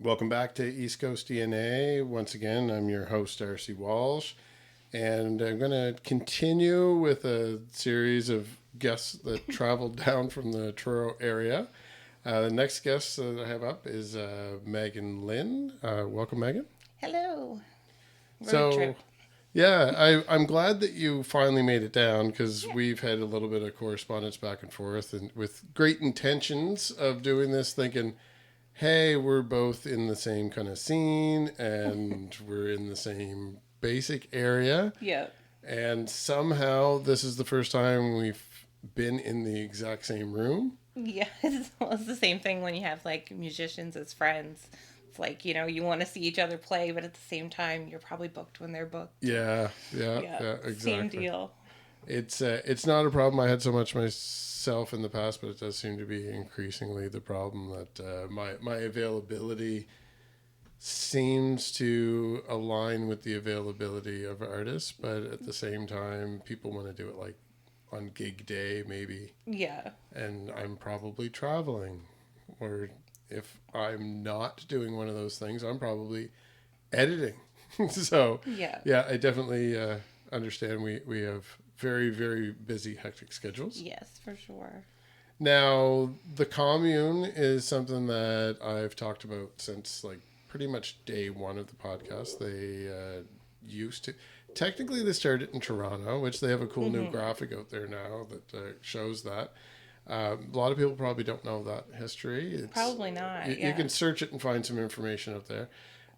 Welcome back to East Coast DNA. Once again, I'm your host, R.C. Walsh, and I'm going to continue with a series of guests that traveled down from the Truro area. The next guest that I have up is Meghan Lynn. Welcome, Meghan. Hello. Road So, trip. I'm glad that you finally made it down because we've had a little bit of correspondence back and forth, and with great intentions of doing this, thinking, hey, we're both in the same kind of scene and we're in the same basic area. Yeah. And somehow this is the first time we've been in the exact same room. Yeah. It's the same thing when you have like musicians as friends. It's like, you want to see each other play, but at the same time, you're probably booked when they're booked. Yeah, yeah, Yeah. yeah, Same exactly. deal. It's not a problem. I had so much myself in the past, but it does seem to be increasingly the problem that my availability seems to align with the availability of artists, but at the same time, people want to do it like on gig day, maybe, Yeah. and I'm probably traveling. Or if I'm not doing one of those things, I'm probably editing. So, Yeah. yeah, I definitely understand we have very, very busy, hectic schedules. Yes, for sure. Now, the commune is something that I've talked about since like pretty much day one of the podcast. They used to. Technically, they started in Toronto, which they have a cool new Mm-hmm. graphic out there now that shows that. A lot of people probably don't know that history. Probably not. You Yeah. can search it and find some information out there.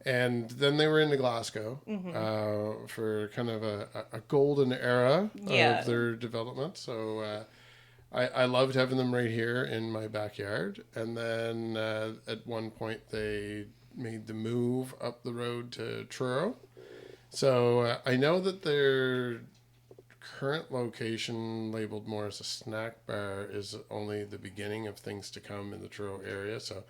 And then they were into Glasgow Mm-hmm. for kind of a golden era of Yeah. their development. So I loved having them right here in my backyard. And then at one point they made the move up the road to Truro. So I know that their current location, labeled more as a snack bar, is only the beginning of things to come in the Truro area. So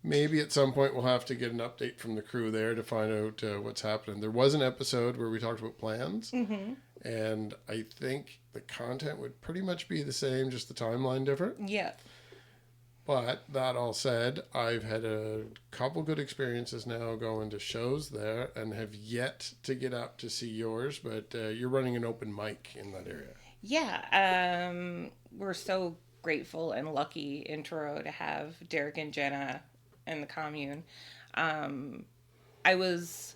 maybe at some point we'll have to get an update from the crew there to find out what's happening. There was an episode where we talked about plans, Mm-hmm. and I think the content would pretty much be the same, just the timeline different. Yeah. But that all said, I've had a couple good experiences now going to shows there and have yet to get up to see yours, but you're running an open mic in that area. Yeah. We're so grateful and lucky in Truro to have Derek and Jenna and the commune. Um, I was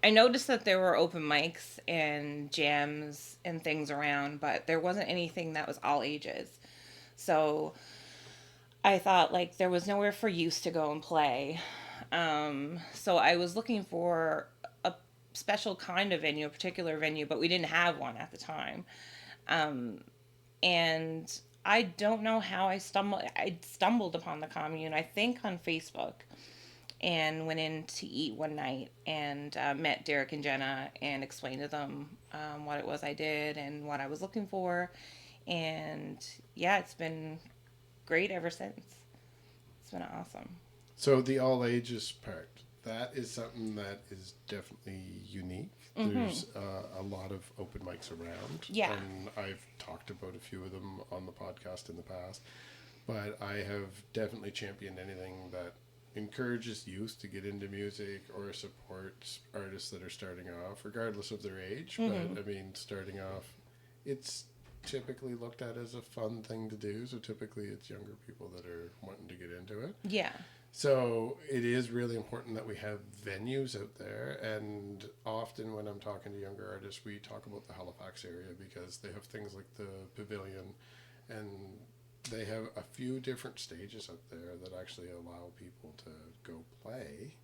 I noticed that there were open mics and jams and things around, but there wasn't anything that was all ages. So I thought like there was nowhere for youth to go and play. So I was looking for a special kind of venue, a particular venue, but we didn't have one at the time. Um, and I don't know how I stumbled upon the commune. I think on Facebook and went in to eat one night and met Derek and Jenna and explained to them what it was I did and what I was looking for. And yeah, it's been great ever since. It's been awesome. So the all ages part, that is something that is definitely unique. Mm-hmm. There's a lot of open mics around, Yeah. and I've talked about a few of them on the podcast in the past. But I have definitely championed anything that encourages youth to get into music or supports artists that are starting off, regardless of their age. Mm-hmm. But I mean, starting off, it's typically looked at as a fun thing to do. So typically, it's younger people that are wanting to get into it. Yeah. So it is really important that we have venues out there. And often when I'm talking to younger artists, we talk about the Halifax area because they have things like the Pavilion, and they have a few different stages up there that actually allow people to go play.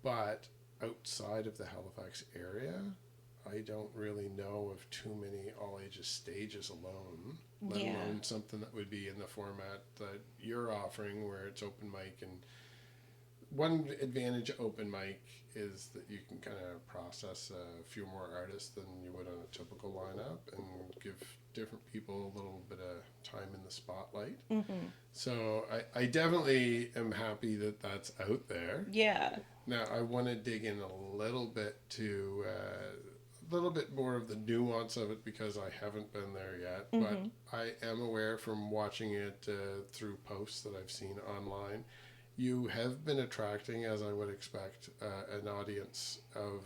But outside of the Halifax area, I don't really know of too many all ages stages alone, let Yeah. alone something that would be in the format that you're offering where it's open mic. And one advantage of open mic is that you can kind of process a few more artists than you would on a typical lineup and give different people a little bit of time in the spotlight. Mm-hmm. So I definitely am happy that that's out there. Yeah. Now I want to dig in a little bit to a little bit more of the nuance of it because I haven't been there yet, Mm-hmm. but I am aware from watching it through posts that I've seen online. you have been attracting, as I would expect, an audience of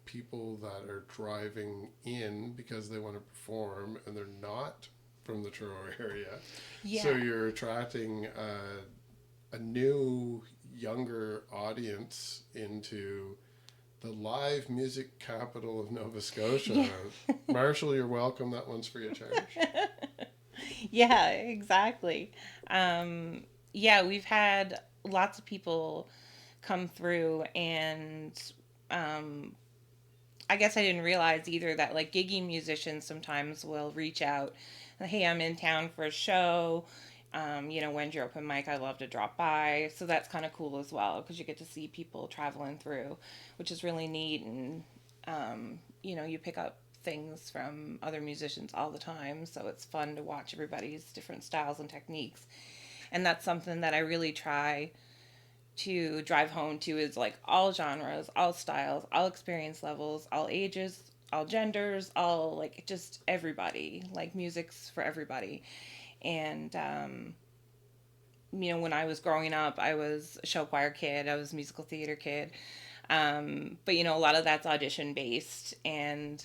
people that are driving in because they want to perform and they're not from the Truro area. Yeah. So you're attracting a new, younger audience into the live music capital of Nova Scotia. Yeah. Marshall, you're welcome. That one's free of charge. Yeah, exactly. Yeah, we've had lots of people come through, and I guess I didn't realize either that like gigging musicians sometimes will reach out. Hey, I'm in town for a show. When's your open mic? I'd love to drop by. So that's kind of cool as well because you get to see people traveling through, which is really neat. And, you pick up things from other musicians all the time. So it's fun to watch everybody's different styles and techniques. And that's something that I really try to drive home to is like all genres, all styles, all experience levels, all ages, all genders, all like just everybody. Like music's for everybody. And when I was growing up, I was a show choir kid, I was a musical theater kid. But a lot of that's audition based, and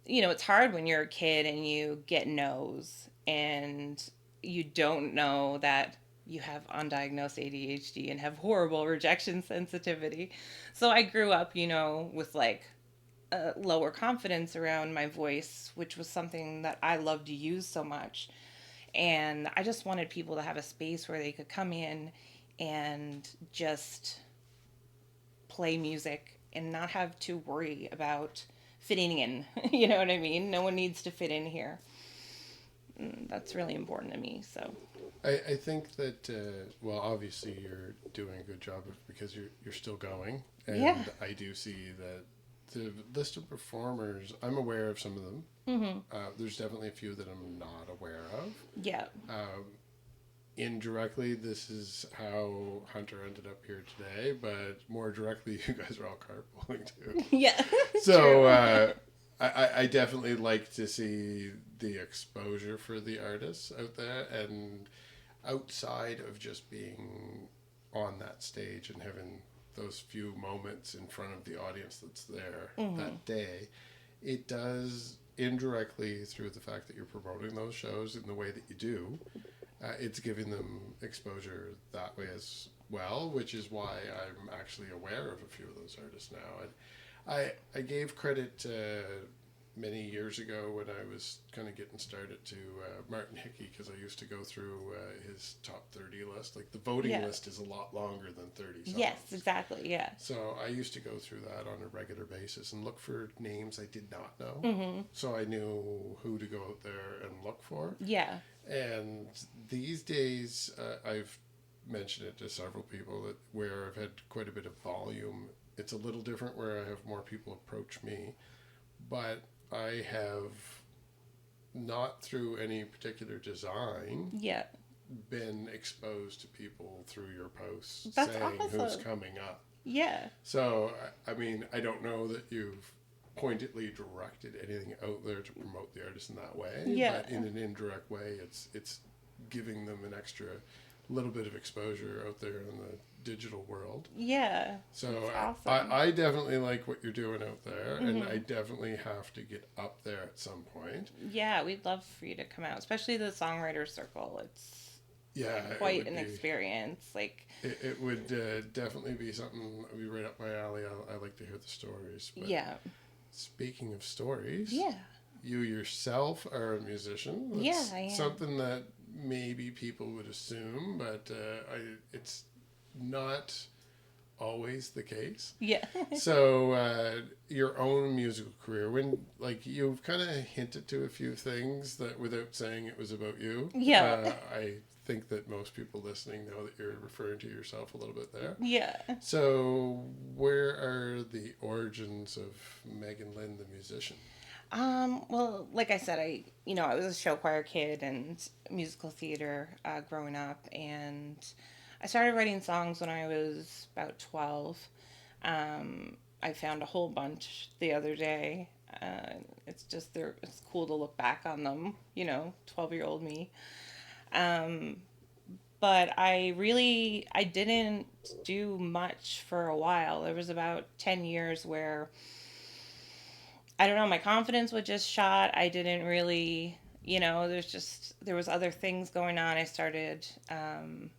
it's hard when you're a kid and you get no's and you don't know that you have undiagnosed ADHD and have horrible rejection sensitivity. So I grew up, with like a lower confidence around my voice, which was something that I loved to use so much. And I just wanted people to have a space where they could come in and just play music and not have to worry about fitting in. You know what I mean? No one needs to fit in here. That's really important to me. So I think that obviously you're doing a good job because you're still going, and yeah. I do see that the list of performers. I'm aware of some of them. Mm-hmm. There's definitely a few that I'm not aware of. Yeah. Indirectly, this is how Hunter ended up here today, but more directly, you guys are all carpooling too. Yeah. So I definitely like to see the exposure for the artists out there, and outside of just being on that stage and having those few moments in front of the audience that's there that day, it does indirectly, through the fact that you're promoting those shows in the way that you do, it's giving them exposure that way as well, which is why I'm actually aware of a few of those artists now. I gave credit many years ago when I was kind of getting started to Martin Hickey, because I used to go through his top 30 list. Like the voting list is a lot longer than 30 songs. Yes, exactly, yeah. So I used to go through that on a regular basis and look for names I did not know. Mm-hmm. So I knew who to go out there and look for. Yeah. And these days, I've mentioned it to several people that where I've had quite a bit of volume, it's a little different where I have more people approach me, but I have not through any particular design been exposed to people through your posts. That's saying awesome. Who's coming up. Yeah. So, I mean, I don't know that you've pointedly directed anything out there to promote the artist in that way, but in an indirect way, it's giving them an extra little bit of exposure out there in the digital world. Yeah. So awesome. I definitely like what you're doing out there, and I definitely have to get up there at some point. Yeah, we'd love for you to come out, especially the songwriter circle. It's quite an experience. Like it would definitely be something that would be right up my alley. I like to hear the stories. But speaking of stories, you yourself are a musician. That's I am. Something that maybe people would assume, but it's not always the case. Yeah. So your own musical career, when you've kind of hinted to a few things that without saying it was about you. Yeah. I think that most people listening know that you're referring to yourself a little bit there. Yeah. So where are the origins of Meghan Lynn, the musician? Well, like I said, I was a show choir kid and musical theater growing up, and I started writing songs when I was about 12. I found a whole bunch the other day. It's cool to look back on them, 12-year-old me. But I didn't do much for a while. There was about 10 years where, I don't know, my confidence was just shot. I didn't really, there was other things going on. I started, I've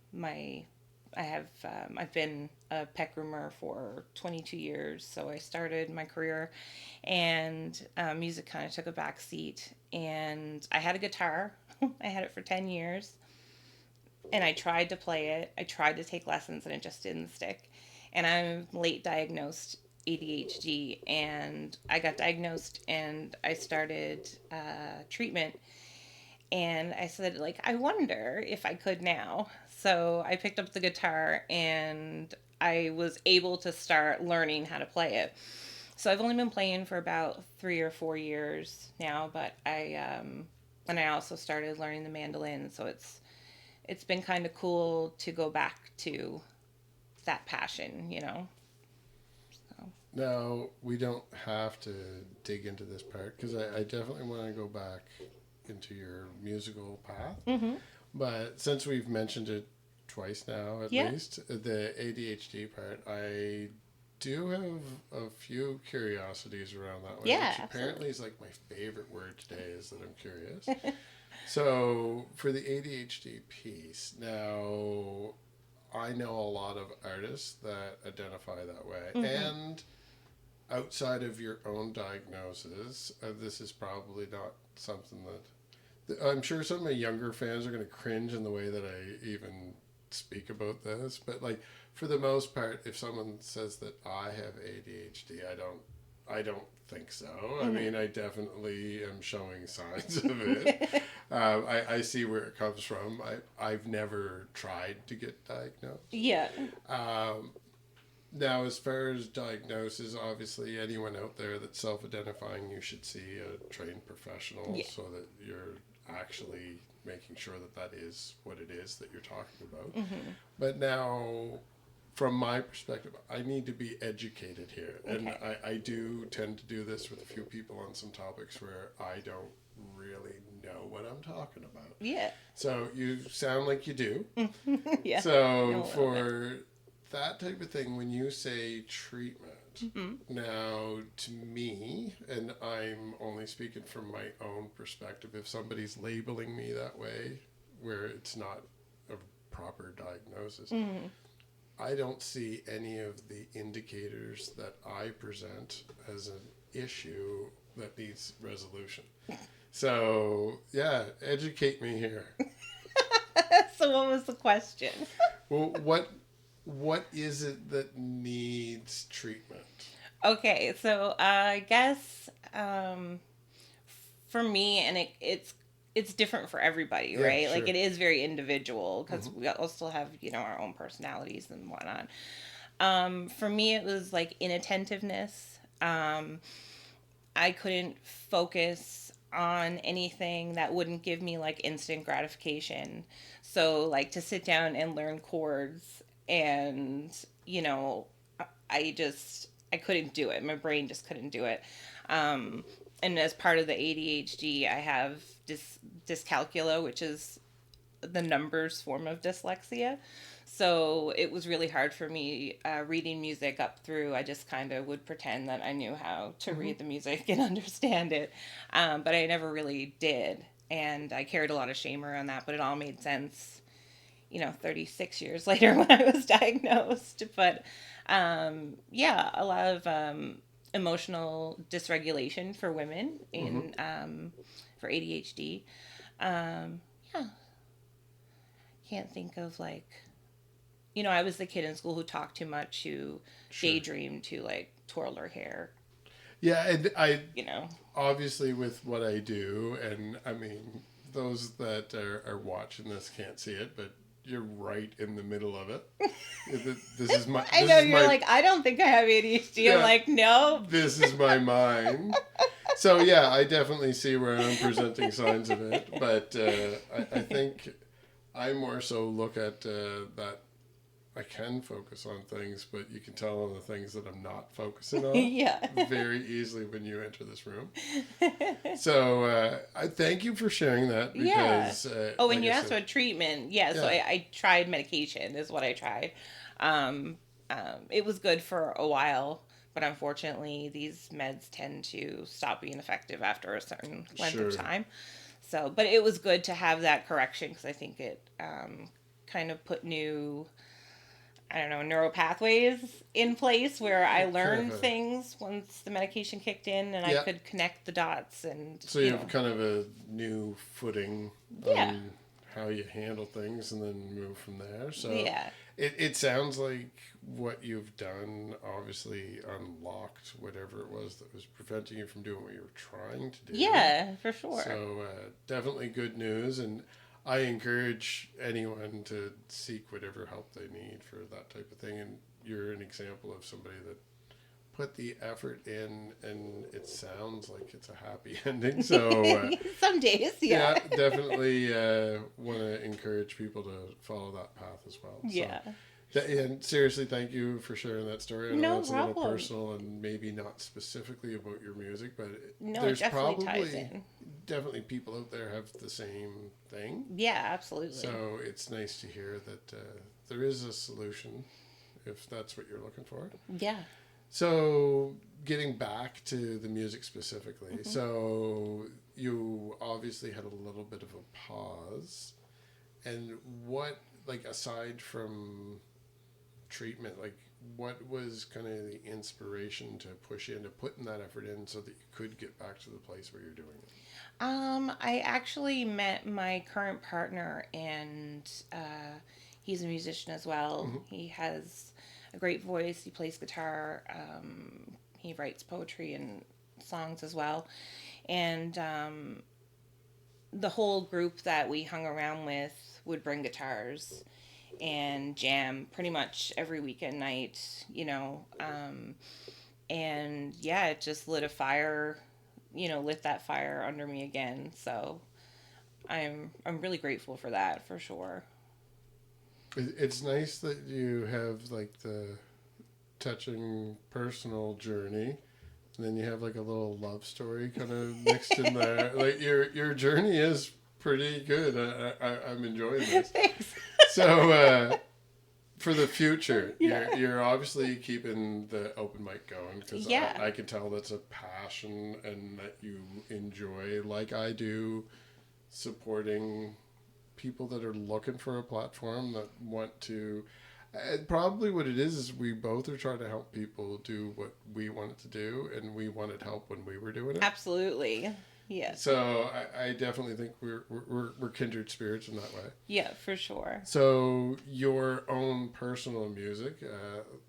been a pet groomer for 22 years. So I started my career, and music kind of took a back seat. And I had a guitar. I had it for 10 years. And I tried to play it. I tried to take lessons, and it just didn't stick. And I'm late diagnosed ADHD, and I got diagnosed, and I started treatment. And I said, like, I wonder if I could now. So I picked up the guitar, and I was able to start learning how to play it. So I've only been playing for about 3 or 4 years now, but and I also started learning the mandolin. So it's been kind of cool to go back to that passion, So. Now, we don't have to dig into this part, because I definitely want to go back into your musical path. Mm-hmm. But since we've mentioned it twice now, at least, the ADHD part, I do have a few curiosities around that one. Yeah, which apparently is like my favorite word today, is that I'm curious. So, for the ADHD piece, now, I know a lot of artists that identify that way. Mm-hmm. And outside of your own diagnosis, this is probably not something that... I'm sure some of my younger fans are going to cringe in the way that I even speak about this. But, like, for the most part, if someone says that I have ADHD, I don't think so. Mm-hmm. I mean, I definitely am showing signs of it. I see where it comes from. I've never tried to get diagnosed. Yeah. Now, as far as diagnosis, obviously anyone out there that's self-identifying, you should see a trained professional so that you're actually making sure that that is what it is that you're talking about. Mm-hmm. But now, from my perspective, I need to be educated here. Okay. And I do tend to do this with a few people on some topics where I don't really know what I'm talking about. Yeah. So you sound like you do. Yeah. So for that type of thing, when you say treatment, mm-hmm. Now to me, and I'm only speaking from my own perspective, if somebody's labeling me that way, where it's not a proper diagnosis, mm-hmm. I don't see any of the indicators that I present as an issue that needs resolution. So, yeah, educate me here. So what was the question? Well, what is it that needs treatment? Okay, so I guess for me, and it's different for everybody, right? Sure. Like, it is very individual, because mm-hmm. we all still have, our own personalities and whatnot. For me, it was like inattentiveness. I couldn't focus on anything that wouldn't give me like instant gratification. So like to sit down and learn chords, and I couldn't do it. My brain just couldn't do it. And as part of the ADHD, I have dyscalculia, which is the numbers form of dyslexia. So it was really hard for me reading music up through. I just kind of would pretend that I knew how to mm-hmm. read the music and understand it. But I never really did. And I carried a lot of shame around that, but it all made sense, 36 years later when I was diagnosed. But a lot of emotional dysregulation for women in mm-hmm. For ADHD. Can't think of like, I was the kid in school who talked too much, who sure. daydreamed, who like twirled her hair. Yeah, and I obviously with what I do, and I mean those that are watching this can't see it, but you're right in the middle of it. This is my. I know you're like, I don't think I have ADHD. Yeah, I'm like, no. This is my mind. So yeah, I definitely see where I'm presenting signs of it, but I think I more so look at that I can focus on things, but you can tell on the things that I'm not focusing on Yeah. very easily when you enter this room. So I thank you for sharing that because Oh, and like you I asked said, about treatment. Yeah, so yeah, I tried medication is what I tried. Um, it was good for a while, but unfortunately these meds tend to stop being effective after a certain length of sure, time. So, but it was good to have that correction because I think it kind of put new, I don't know, neural pathways in place where I kind of learned a things once the medication kicked in and I yeah. could connect the dots and, So you have kind of a new footing yeah, on how you handle things and then move from there. So yeah, it sounds like what you've done obviously unlocked whatever it was that was preventing you from doing what you were trying to do. yeah, for sure. So definitely good news. And I encourage anyone to seek whatever help they need for that type of thing. And you're an example of somebody that put the effort in, and it sounds like it's a happy ending. So Some days, yeah, yeah. definitely want to encourage people to follow that path as well. Yeah. So, and seriously, thank you for sharing that story. I know No that's a little problem. personal and maybe not specifically about your music, but No, it there's definitely ties probably in. definitely people out there have the same thing. Yeah, absolutely. So it's nice to hear that there is a solution if that's what you're looking for. Yeah. So, getting back to the music specifically, so you obviously had a little bit of a pause. And what, like, aside from treatment, like, what was kind of the inspiration to push you into putting that effort in so that you could get back to the place where you're doing it? I actually met my current partner, and he's a musician as well. Mm-hmm. He has a great voice. He plays guitar. He writes poetry and songs as well. And the whole group that we hung around with would bring guitars and jam pretty much every weekend night, and yeah, it just lit a fire, lit that fire under me again. So I'm really grateful for that for sure. It's nice that you have, like, the touching personal journey. And then you have like a little love story kind of mixed in there. Like your journey is pretty good. I'm enjoying this. Thanks. So for the future, Yeah. you're obviously keeping the open mic going because Yeah. I can tell that's a passion and that you enjoy, like I do, supporting people that are looking for a platform that want to. Probably what it is we both are trying to help people do what we wanted to do, and we wanted help when we were doing it. Absolutely. Yes. So I definitely think we're kindred spirits in that way. Yeah, for sure. So your own personal music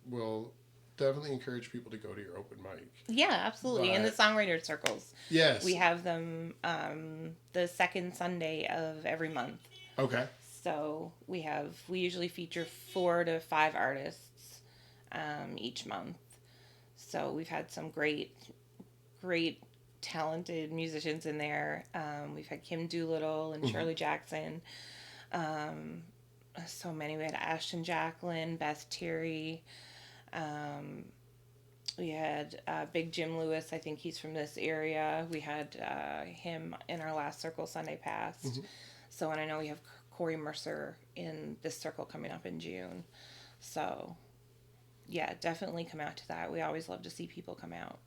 will definitely encourage people to go to your open mic. Yeah, absolutely. In the songwriter circles. Yes. We have them the second Sunday of every month. Okay. So we usually feature 4 to 5 artists each month. So we've had some great talented musicians in there. We've had Kim Doolittle and Shirley Jackson. So many. We had Ashton Jacqueline, Beth Terry. We had Big Jim Lewis. I think he's from this area. We had him in our last circle Sunday past. So, and I know we have Corey Mercer in this circle coming up in June. So, yeah, definitely come out to that. We always love to see people come out.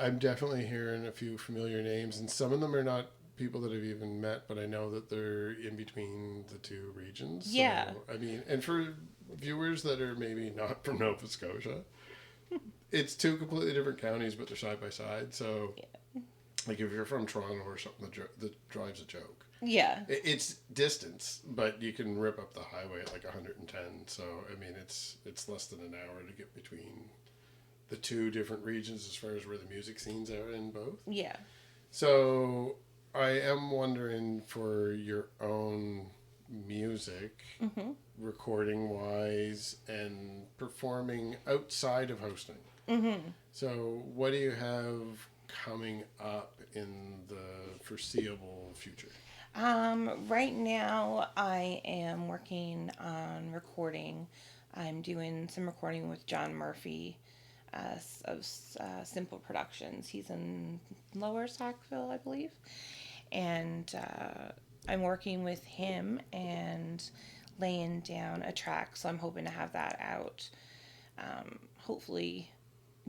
I'm definitely hearing a few familiar names, and some of them are not people that I've even met, but I know that they're in between the two regions. Yeah. So, I mean, and for viewers that are maybe not from Nova Scotia, it's two completely different counties, but they're side by side. So, like if you're from Toronto or something, the drive's a joke. Yeah. It's distance, but you can rip up the highway at like 110. So, I mean, it's less than an hour to get between the two different regions as far as where the music scenes are in both. Yeah. So, I am wondering for your own music, recording wise, and performing outside of hosting. So, what do you have coming up in the foreseeable future? Right now, I am working on recording I'm doing some recording with John Murphy of Simple Productions. He's in Lower Sackville, I believe. And I'm working with him and laying down a track, so I'm hoping to have that out hopefully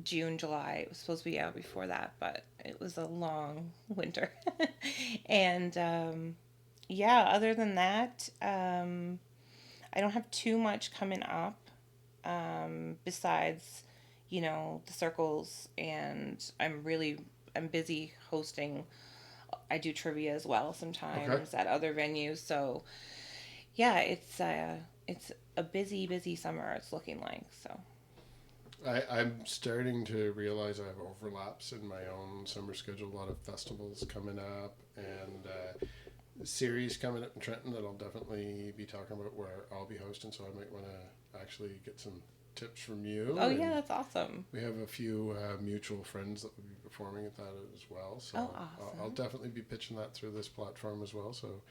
June, July. It was supposed to be out before that, but it was a long winter. And yeah, other than that, I don't have too much coming up besides, the circles, and I'm busy hosting. I do trivia as well sometimes at other venues. So yeah, it's a busy summer. It's looking like so. I'm starting to realize I have overlaps in my own summer schedule. A lot of festivals coming up, and a series coming up in Trenton that I'll definitely be talking about, where I'll be hosting. So I might want to actually get some tips from you. Oh yeah, that's awesome. We have a few mutual friends that will be performing at that as well. So awesome. I'll definitely be pitching that through this platform as well. So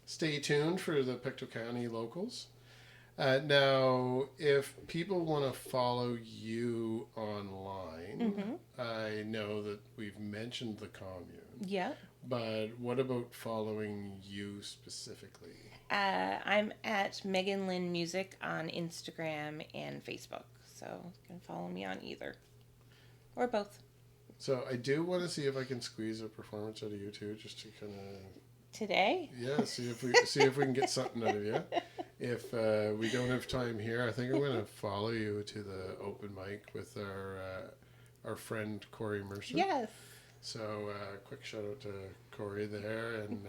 stay tuned for the Pictou County locals. Now, if people want to follow you online, I know that we've mentioned the commune. Yeah. But what about following you specifically? I'm at Meghan Lynn Music on Instagram and Facebook. So you can follow me on either. Or both. So I do want to see if I can squeeze a performance out of you too, just to kind of... Today? Yeah, see if we can get something out of you. If we don't have time here, I think I'm going to follow you to the open mic with our friend Corey Mercer. Yes. So quick shout out to Corey there, and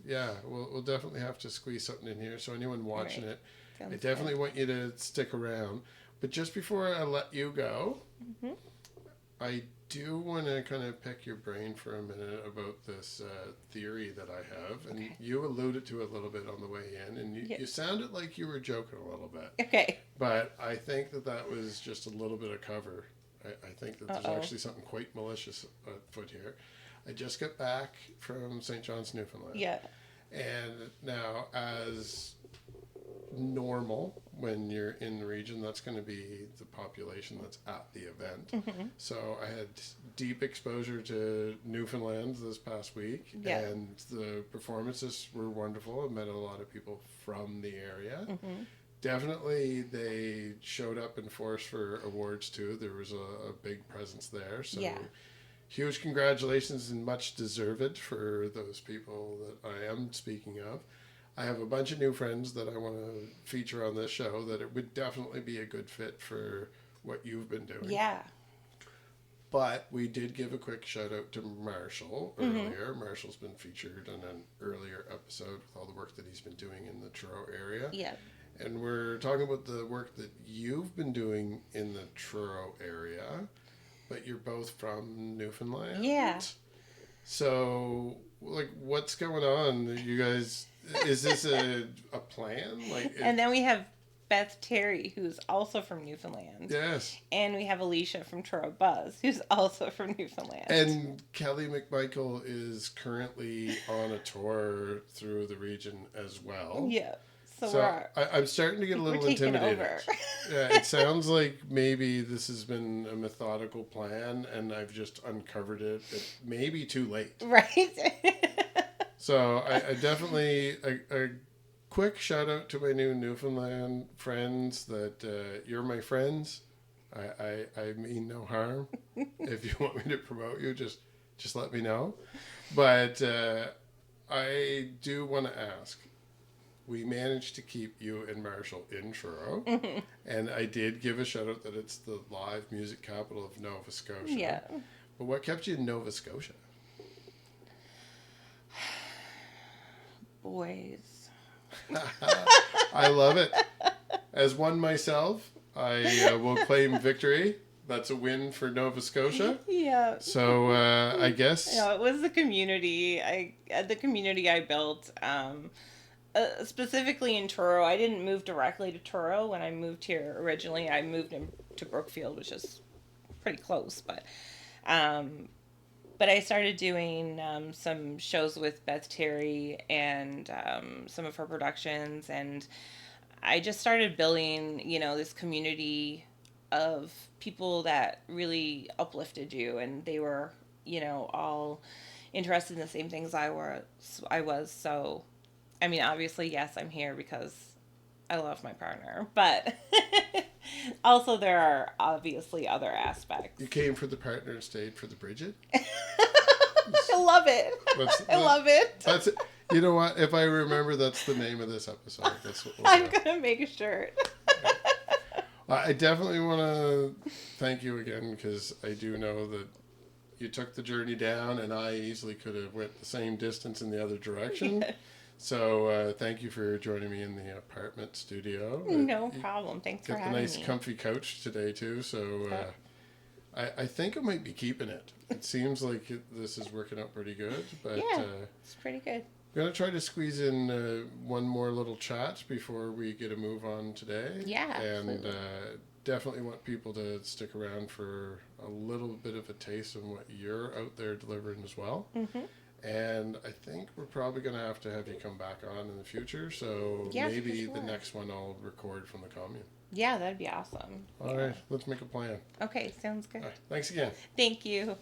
yeah, we'll definitely have to squeeze something in here. So anyone watching it, I definitely want you to stick around. But just before I let you go, I do want to kind of pick your brain for a minute about this theory that I have. And you alluded to it a little bit on the way in, and you sounded like you were joking a little bit. Okay. But I think that was just a little bit of cover. I think that there's actually something quite malicious afoot here. I just got back from St. John's, Newfoundland. Yeah. And now, as normal, when you're in the region, that's going to be the population that's at the event. So I had deep exposure to Newfoundland this past week, and the performances were wonderful. I met a lot of people from the area. Definitely they showed up in force for awards too. There was a big presence there. So huge congratulations, and much deserved for those people that I am speaking of. I have a bunch of new friends that I want to feature on this show that it would definitely be a good fit for what you've been doing. Yeah. But we did give a quick shout out to Marshall earlier. Marshall's been featured in an earlier episode with all the work that he's been doing in the Truro area. Yeah. And we're talking about the work that you've been doing in the Truro area, but you're both from Newfoundland. Yeah. So, like, what's going on? You guys, is this a plan? And then we have Beth Terry, who's also from Newfoundland. Yes. And we have Alicia from Truro Buzz, who's also from Newfoundland. And Kelly McMichael is currently on a tour through the region as well. Yeah. So I'm starting to get a little intimidated. Yeah, it sounds like maybe this has been a methodical plan, and I've just uncovered it. It may be too late. Right. So I definitely a quick shout out to my new Newfoundland friends. That you're my friends. I mean no harm. If you want me to promote you, just let me know. But I do want to ask. We managed to keep you and Marshall in Truro. And I did give a shout out that it's the live music capital of Nova Scotia. Yeah. But what kept you in Nova Scotia? Boys. I love it. As one myself, I will claim victory. That's a win for Nova Scotia. Yeah. So I guess... it was the community. The community I built... specifically in Truro. I didn't move directly to Truro when I moved here originally. I moved to Brookfield, which is pretty close, but I started doing some shows with Beth Terry and some of her productions, and I just started building, this community of people that really uplifted you, and they were, all interested in the same things I was. So, I mean, obviously, yes, I'm here because I love my partner, but also there are obviously other aspects. You came for the partner and stayed for the Bridget? I love it. I love it. That's it. You know what? If I remember, that's the name of this episode. That's what I'm going to make a shirt. I definitely want to thank you again, because I do know that you took the journey down, and I easily could have went the same distance in the other direction. Yes. So thank you for joining me in the apartment studio. No problem. Thanks for having me. Got the nice comfy couch today too. So I think I might be keeping it. It seems like this is working out pretty good. But yeah, it's pretty good. I'm going to try to squeeze in one more little chat before we get a move on today. Yeah, and definitely want people to stick around for a little bit of a taste of what you're out there delivering as well. Mm-hmm. And I think we're probably going to have you come back on in the future. So maybe the next one I'll record from the commune. Yeah, that'd be awesome. All right, let's make a plan. Okay, sounds good. All right, thanks again. Thank you.